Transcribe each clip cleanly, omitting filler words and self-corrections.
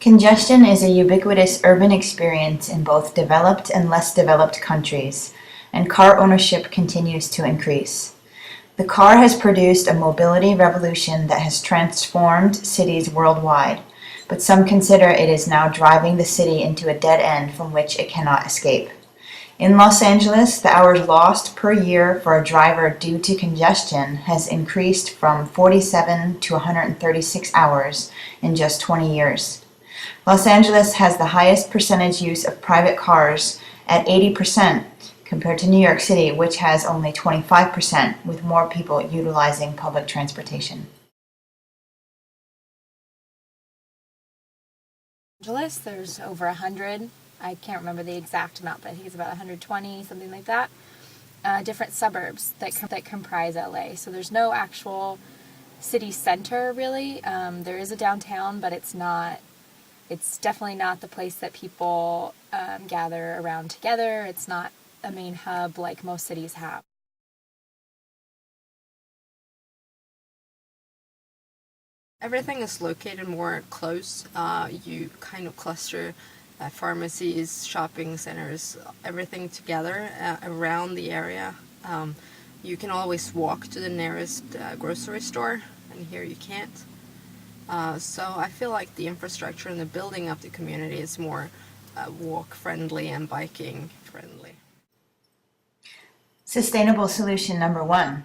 Congestion is a ubiquitous urban experience in both developed and less developed countries, and car ownership continues to increase. The car has produced a mobility revolution that has transformed cities worldwide, but some consider it is now driving the city into a dead end from which it cannot escape. In Los Angeles, the hours lost per year for a driver due to congestion has increased from 47 to 136 hours in just 20 years. Los Angeles has the highest percentage use of private cars at 80% compared to New York City, which has only 25%, with more people utilizing public transportation. There's over 100. I can't remember the exact amount, but I think it's about 120, something like that. Different suburbs that comprise LA. So there's no actual city center really. There is a downtown, but it's definitely not the place that people gather around together. It's not a main hub like most cities have. Everything is located more close. You kind of cluster pharmacies, shopping centers, everything together around the area. You can always walk to the nearest grocery store, and here you can't. So I feel like the infrastructure and the building of the community is more walk-friendly and biking-friendly. Sustainable solution number 1.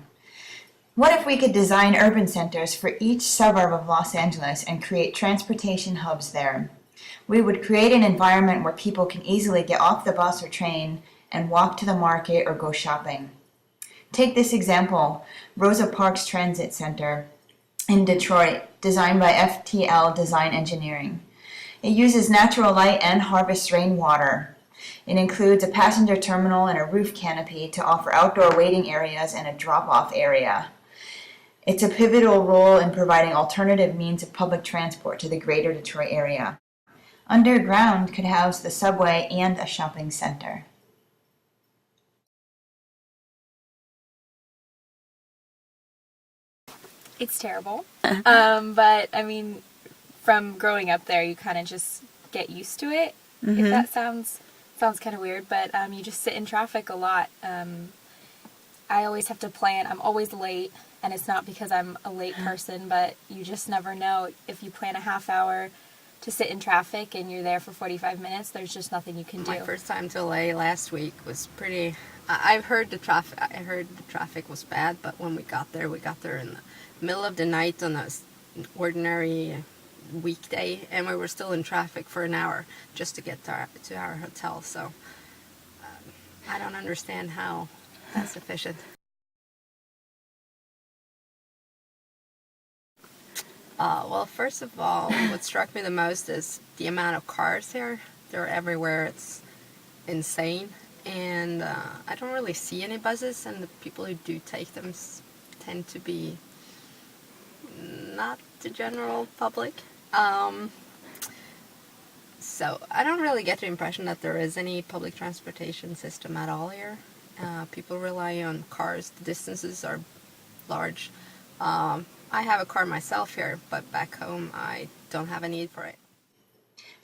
What if we could design urban centers for each suburb of Los Angeles and create transportation hubs there? We would create an environment where people can easily get off the bus or train and walk to the market or go shopping. Take this example, Rosa Parks Transit Center in Detroit, designed by FTL Design Engineering. It uses natural light and harvests rainwater. It includes a passenger terminal and a roof canopy to offer outdoor waiting areas and a drop-off area. It's a pivotal role in providing alternative means of public transport to the greater Detroit area. Underground could house the subway and a shopping center. It's terrible. But I mean, from growing up there, you kind of just get used to it. If that sounds kind of weird, but you just sit in traffic a lot. I always have to plan. I'm always late, and it's not because I'm a late person, but you just never know. If you plan a half hour to sit in traffic and you're there for 45 minutes, there's just nothing you can do. My first time to LA last week was pretty. I heard the traffic was bad, but when we got there in the middle of the night on an ordinary weekday, and we were still in traffic for an hour just to get to our hotel. So I don't understand how that's efficient. Well, first of all, what struck me the most is the amount of cars here. They're everywhere. It's insane. And I don't really see any buses, and the people who do take them tend to be not the general public. So I don't really get the impression that there is any public transportation system at all here. People rely on cars. The distances are large. I have a car myself here, but back home I don't have a need for it.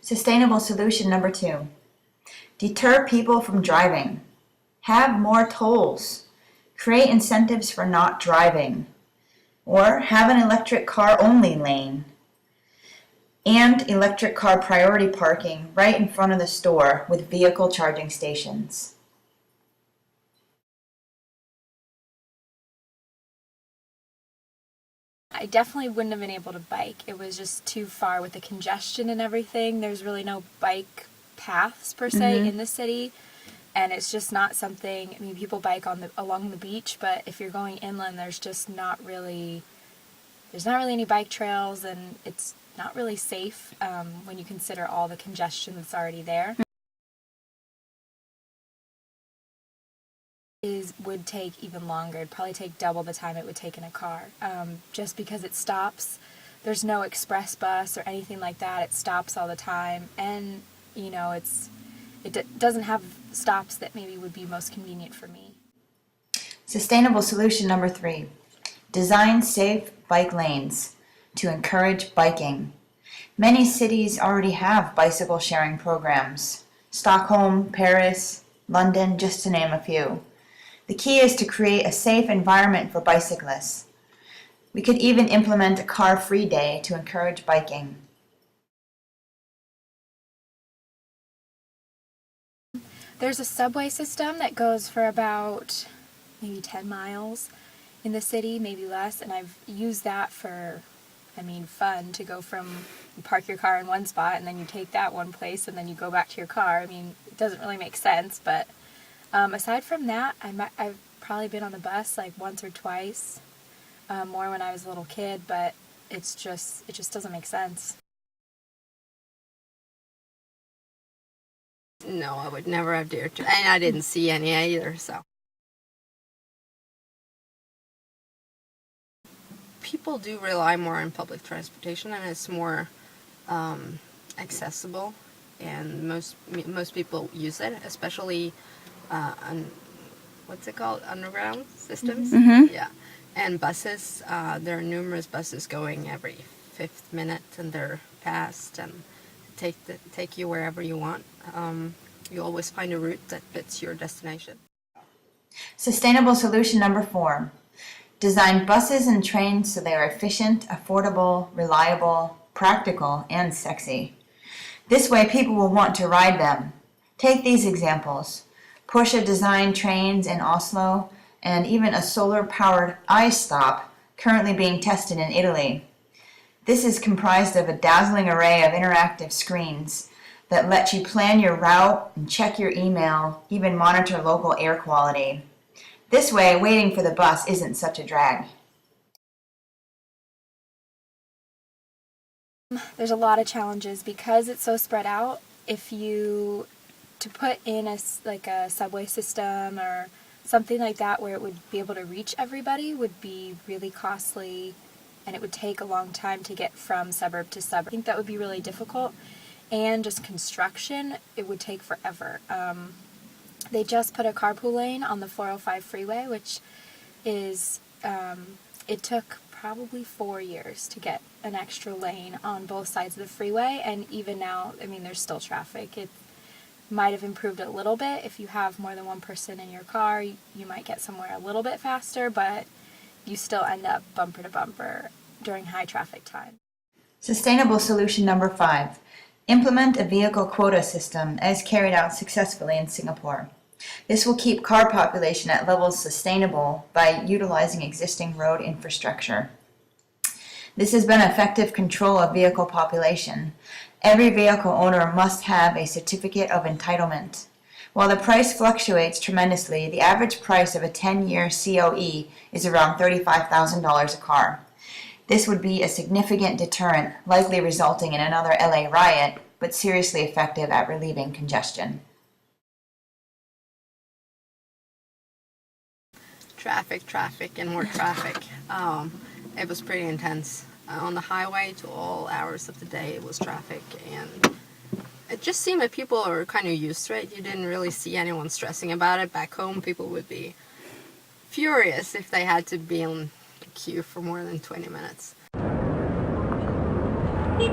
Sustainable solution number 2. Deter people from driving. Have more tolls. Create incentives for not driving. Or have an electric car only lane. And electric car priority parking right in front of the store with vehicle charging stations. I definitely wouldn't have been able to bike. It was just too far with the congestion and everything. There's really no bike paths per se in the city, and it's just not something. I mean, people bike along the beach, but if you're going inland, there's not really any bike trails, and it's not really safe when you consider all the congestion that's already there. Would take even longer. It'd probably take double the time it would take in a car, just because it stops. There's no express bus or anything like that. It stops all the time, and it doesn't have stops that maybe would be most convenient for me. Sustainable solution number 3. Design safe bike lanes to encourage biking. Many cities already have bicycle sharing programs. Stockholm, Paris, London, just to name a few. The key is to create a safe environment for bicyclists. We could even implement a car-free day to encourage biking. There's a subway system that goes for about maybe 10 miles in the city, maybe less, and I've used that for, fun, to go from, you park your car in one spot and then you take that one place and then you go back to your car. It doesn't really make sense, but aside from that, I've probably been on the bus like once or twice, more when I was a little kid, but it just doesn't make sense. No, I would never have dared to. And I didn't see any either, so. People do rely more on public transportation, and it's more accessible, and most people use it, especially on, what's it called, underground systems? Mm-hmm. Yeah. And buses, there are numerous buses going every 5th minute, and they're fast and take you wherever you want. You always find a route that fits your destination. Sustainable solution number 4. Design buses and trains so they are efficient, affordable, reliable, practical, and sexy. This way people will want to ride them. Take these examples. Porsche designed trains in Oslo, and even a solar-powered I-Stop currently being tested in Italy. This is comprised of a dazzling array of interactive screens that let you plan your route and check your email, even monitor local air quality. This way, waiting for the bus isn't such a drag. There's a lot of challenges because it's so spread out. To put in a subway system or something like that where it would be able to reach everybody would be really costly, and it would take a long time to get from suburb to suburb. I think that would be really difficult, and just construction, it would take forever. They just put a carpool lane on the 405 freeway, which is, it took probably 4 years to get an extra lane on both sides of the freeway, and even now, there's still traffic. It might have improved a little bit. If you have more than one person in your car, you might get somewhere a little bit faster, but you still end up bumper to bumper during high traffic time. Sustainable solution number 5. Implement a vehicle quota system as carried out successfully in Singapore. This will keep car population at levels sustainable by utilizing existing road infrastructure. This has been effective control of vehicle population. Every vehicle owner must have a certificate of entitlement. While the price fluctuates tremendously, the average price of a 10-year COE is around $35,000 a car. This would be a significant deterrent, likely resulting in another LA riot, but seriously effective at relieving congestion. Traffic, and more traffic. It was pretty intense. On the highway to all hours of the day, it was traffic, and it just seemed that people are kind of used to it. You didn't really see anyone stressing about it. Back home, people would be furious if they had to be in a queue for more than 20 minutes. Beep.